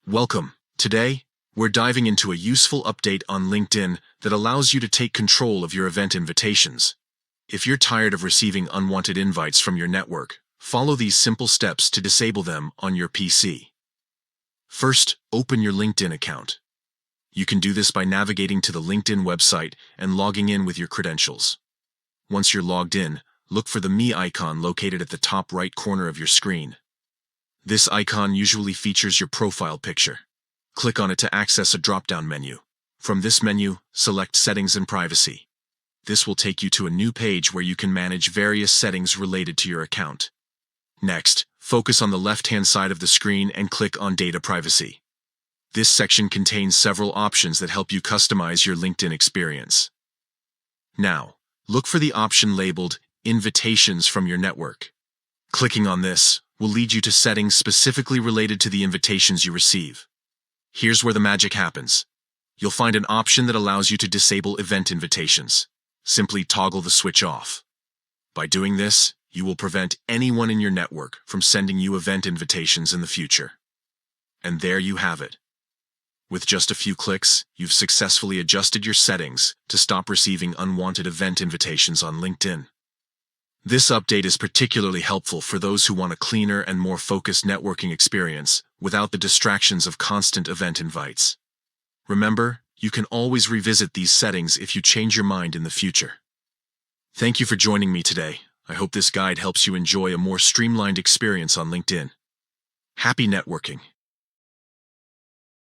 Welcome. Today, we're diving into a useful update on LinkedIn that allows you to take control of your event invitations. If you're tired of receiving unwanted invites from your network, follow these simple steps to disable them on your PC. First, open your LinkedIn account. You can do this by navigating to the LinkedIn website and logging in with your credentials. Once you're logged in, look for the Me icon located at the top right corner of your screen. This icon usually features your profile picture. Click on it to access a drop-down menu. From this menu, select Settings and Privacy. This will take you to a new page where you can manage various settings related to your account. Next, focus on the left-hand side of the screen and click on Data Privacy. This section contains several options that help you customize your LinkedIn experience. Now, look for the option labeled Invitations from your network. Clicking on this will lead you to settings specifically related to the invitations you receive. Here's where the magic happens. You'll find an option that allows you to disable event invitations. Simply toggle the switch off. By doing this, you will prevent anyone in your network from sending you event invitations in the future. And there you have it. With just a few clicks, you've successfully adjusted your settings to stop receiving unwanted event invitations on LinkedIn. This update is particularly helpful for those who want a cleaner and more focused networking experience without the distractions of constant event invites. Remember, you can always revisit these settings if you change your mind in the future. Thank you for joining me today. I hope this guide helps you enjoy a more streamlined experience on LinkedIn. Happy networking!